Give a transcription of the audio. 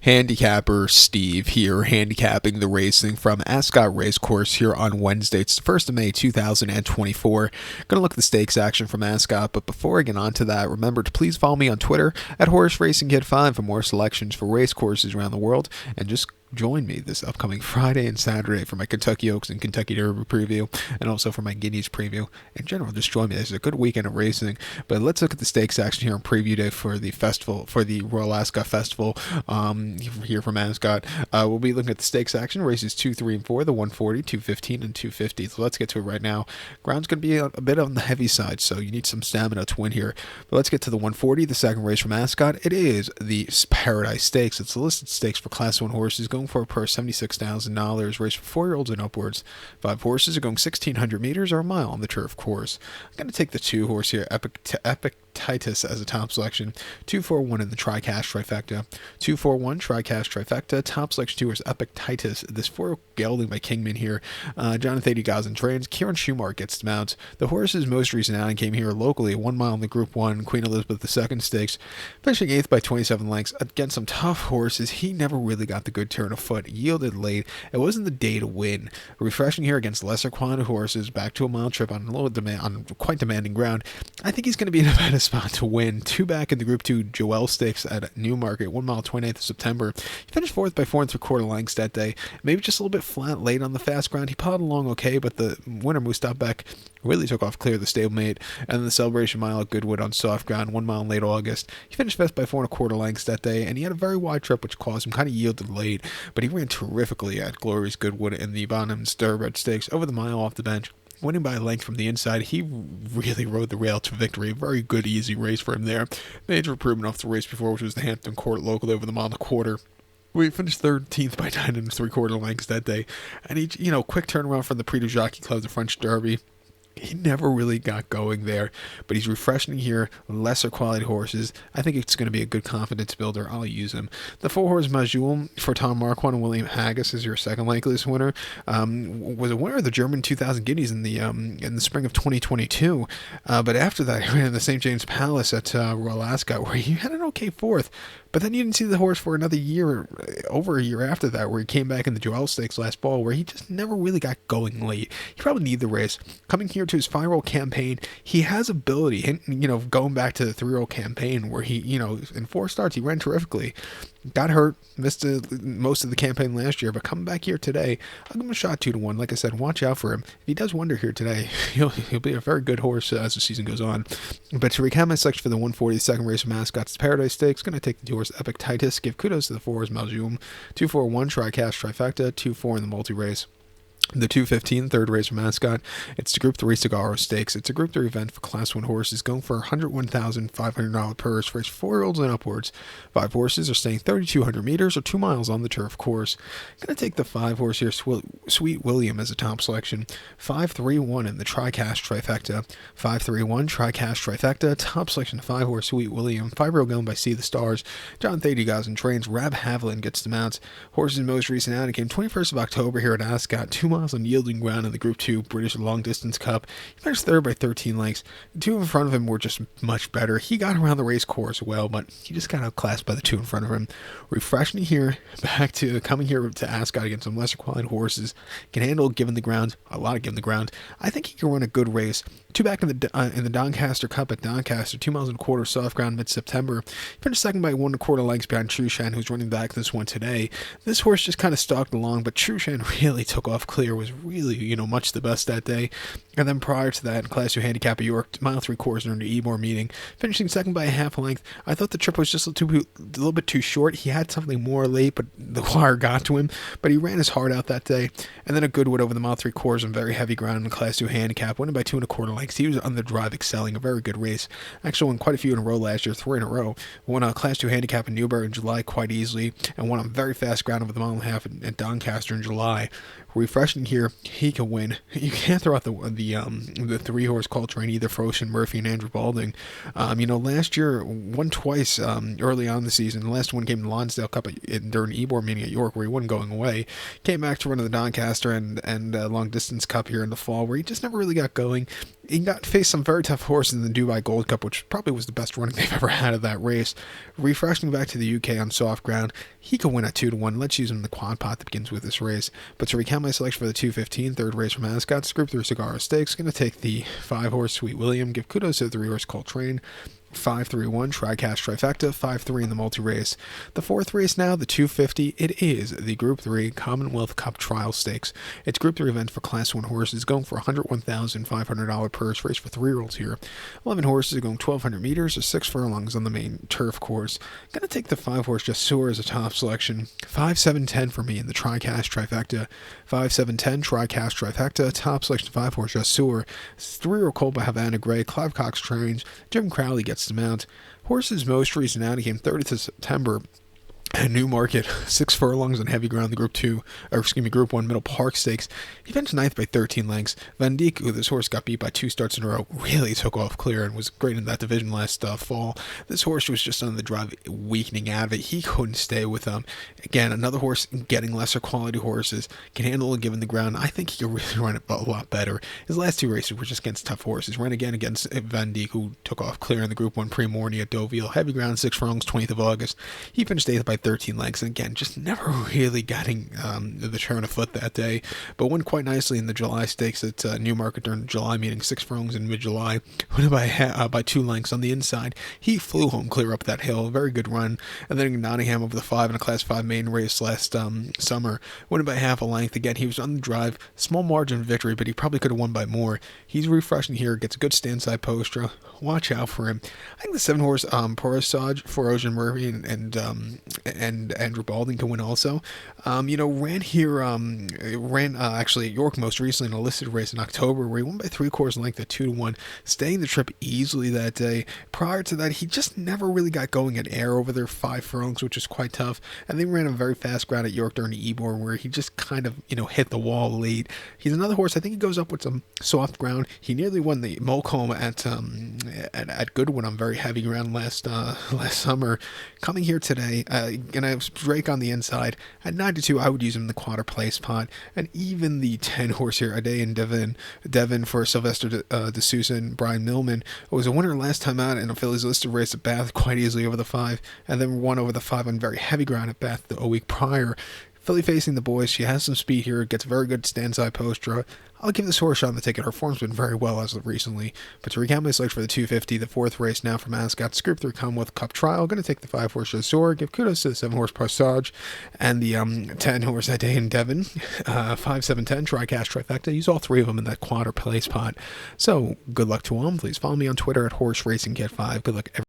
Handicapper Steve here, handicapping the racing from Ascot Racecourse here on Wednesday. It's the 1st of May 2024. Going to look at the stakes action from Ascot, but before I get on to that, remember to please follow me on Twitter at HorseRacingKid5 for more selections for race courses around the world, and just join me this upcoming Friday and Saturday for my Kentucky Oaks and Kentucky Derby preview, and also for my Guineas preview. In general, just join me. This is a good weekend of racing. But let's look at the stakes action here on preview day for the festival, for the Royal Ascot Festival here from Ascot. We'll be looking at the stakes action, races 2, 3, and 4, the 140, 215, and 250. So let's get to it right now. Ground's going to be a bit on the heavy side, so you need some stamina to win here. But let's get to the 140, the second race from Ascot. It is the Paradise Stakes. It's a listed stakes for Class 1 horses, going for a purse $76,000, race for 4-year-olds and upwards. 5 horses are going 1,600 meters or a mile on the turf course. I'm going to take the 2 horse here, Epictetus, as a top selection. 2-4-1 in the Tri-Cash Trifecta. 2-4-1 Tri-Cash Trifecta. Top selection 2 is Epictetus. This 4 gelding by Kingman here. Jonathan Gazin trains. Kieran Schumacher gets the mount. The horse's most recent outing came here locally, 1 mile in the Group 1 Queen Elizabeth II Stakes, finishing 8th by 27 lengths against some tough horses. He never really got the good turn of foot. Yielded late. It wasn't the day to win. Refreshing here against lesser quality horses. Back to a mile trip on quite demanding ground. I think he's going to be in a better spot to win. 2 back in the Group 2 Joel Stakes at Newmarket, 1 mile 28th of September. He finished 4th by 4 3/4 lengths that day. Maybe just a little bit flat late on the fast ground. He plodded along okay, but the winner Mustafa really took off clear of the stablemate. And then the Celebration Mile at Goodwood on soft ground, 1 mile in late August. He finished 5th by 4 1/4 lengths that day, and he had a very wide trip, which caused him kind of yielded late, but he ran terrifically at Glorious Goodwood in the Bonham Thoroughbred Stakes over the mile off the bench. Winning by a length from the inside, he really rode the rail to victory. Very good, easy race for him there. Major improvement off the race before, which was the Hampton Court Local over the mile and a quarter. We finished 13th by 9 3/4 lengths that day. And he, quick turnaround from the Prix du Jockey Club, the French Derby. He never really got going there, but he's refreshing here. Lesser quality horses. I think it's going to be a good confidence builder. I'll use him. The 4-horse Majul for Tom Marquand and William Haggis is your second likeliest winner. Was a winner of the German 2000 Guineas in the spring of 2022. But after that, he ran in the St. James Palace at Royal Ascot, where he had an okay 4th. But then you didn't see the horse for another year, over a year after that, where he came back in the Joel Stakes last fall, where he just never really got going late. He probably needed the race. Coming here to his 5-year-old campaign, he has ability. And, going back to the 3-year-old campaign, where he, in 4 starts, he ran terrifically. Got hurt, missed most of the campaign last year, but coming back here today, I'll give him a shot 2-1. Like I said, watch out for him. If he does wonder here today, he'll be a very good horse as the season goes on. But to recap my selection for the 142nd race from Ascot's Paradise Stakes, going to take the 2 horse Epictetus, give kudos to the 4 horse Maljoum, 2-4-1 Tri-Cash Trifecta, 2-4 in the multi-race. The 215, third race from Ascot. It's the Group 3 Sagaro Stakes. It's a Group 3 event for Class 1 horses, going for a $101,500 purse for 4-year-olds and upwards. 5 horses are staying 3,200 meters or 2 miles on the turf course. Going to take the 5 horse here, Sweet William, as a top selection. 5-3-1 in the Tri-Cash Trifecta. 5-3-1 Tri-Cash Trifecta. Top selection 5 horse Sweet William. 5-year-old going by See the Stars. John Thady-Gazin trains. Rab Haviland gets the mounts. Horse's most recent outing came 21st of October here at Ascot. 2 miles on yielding ground in the Group 2 British Long Distance Cup. He finished 3rd by 13 lengths. The 2 in front of him were just much better. He got around the race course well, but he just got outclassed by the 2 in front of him. Refreshing here, coming here to Ascot against some lesser quality horses. Can handle given the ground, a lot of given the ground. I think he can run a good race. 2 back in the Doncaster Cup at Doncaster, 2 miles and a quarter soft ground mid-September. He finished 2nd by 1 1/4 lengths behind Trushan, who's running back this one today. This horse just kind of stalked along, but Trushan really took off clear, was really, much the best that day. And then prior to that, in Class 2 Handicap at York, mile 3/4 during the Ebor meeting, finishing 2nd by a half length. I thought the trip was just a little bit too short. He had something more late, but the wire got to him. But he ran his heart out that day. And then a Goodwood over the mile 3/4 on very heavy ground in Class 2 Handicap, winning by 2 1/4 lengths. He was on the drive, excelling, a very good race. Actually won quite a few in a row last year, 3 in a row. Won a Class 2 Handicap in Newbury in July quite easily, and won on very fast ground over the mile and a half at Doncaster in July. Refreshing here, he can win. You can't throw out the 3-horse Coltrane, either Froshin, Murphy, and Andrew Balding. Last year won twice early on in the season. The last one came in the Lonsdale Cup during Ebor meeting at York, where he wasn't going away. Came back to run the Doncaster and Long Distance Cup here in the fall, where he just never really got going. he got faced some very tough horses in the Dubai Gold Cup, which probably was the best running they've ever had of that race. Refreshing back to the UK on soft ground, he could win at 2-1. Let's use him in the quad pot that begins with this race. But to recount my selection for the 2:15, third race from Ascot, Group 3 Sagaro Stakes, going to take the 5-horse Sweet William, give kudos to the 3-horse Coltrane, 5-3-1 TriCast Trifecta, 5-3 in the multi-race. The fourth race now, the 250, it is the Group 3 Commonwealth Cup Trial Stakes. It's Group 3 event for Class 1 horses, going for $101,500 purse race for 3-year-olds here. 11 horses are going 1,200 meters or 6 furlongs on the main turf course. Gonna take the 5-horse Jasur as a top selection. 5-7-10 for me in the TriCast Trifecta. 5-7-10 TriCast Trifecta, top selection 5-horse Jasur. 3-year-old colt by Havana Gray, Clive Cox trains, Jim Crowley gets the mount. Horse's most recent outing came 30th of September at Newmarket, 6 furlongs on heavy ground, the Group 1 Middle Park Stakes. He finished 9th by 13 lengths. Van Dijk, who this horse got beat by 2 starts in a row, really took off clear and was great in that division last fall. This horse was just on the drive, weakening out of it. He couldn't stay with them. Again, another horse getting lesser quality horses, can handle it given the ground. I think he can really run it a lot better. His last 2 races were just against tough horses. Ran again against Van Dijk, who took off clear in the Group 1 Pre-Morning at Deauville. Heavy ground, 6 furlongs, 20th of August. He finished 8th by 13 lengths, and again, just never really getting the turn of foot that day, but won quite nicely in the July Stakes at Newmarket during the July meeting, 6 furlongs in mid-July, won by 2 lengths on the inside. He flew home clear up that hill, very good run, and then in Nottingham over the 5 in a Class 5 main race last summer, won by half a length. Again, he was on the drive, small margin of victory, but he probably could have won by more. He's refreshing here, gets a good stand-side poster. Watch out for him. I think the 7-horse Porasage for Ocean Murphy and Andrew Balding can win also. Ran actually at York most recently in a listed race in October where he won by 3/4 length at 2-1, staying the trip easily that day. Prior to that, he just never really got going at air over there, 5 furlongs, which is quite tough. And they ran a very fast ground at York during the Ebor where he just kind of, hit the wall late. He's another horse, I think he goes up with some soft ground. He nearly won the Molcomb at Goodwin on very heavy ground last summer. Coming here today, gonna Drake on the inside. At 9-2, I would use him in the quarter place pot. And even the 10-horse here, Ade and Devon for Sylvester de Sousa and Brian Millman, was a winner last time out in a Phillies listed race at Bath quite easily over the 5, and then won over the 5 on very heavy ground at Bath a week prior. Philly facing the boys, she has some speed here, gets very good stand-side poster. I'll give this horse a shot on the ticket. Her form's been very well as of recently. But to recount my selection for the 250, the 4th race now from Ascot, Group 3 Commonwealth Cup Trial. Going to take the 5-horse Jasur, give kudos to the 7-horse Passage, and the 10-horse Ade and Devon. 5-7-10, TriCast Trifecta. Use all 3 of them in that quarter place pot. So, good luck to them. Please follow me on Twitter at Horse Racing Get 5. Good luck, everyone.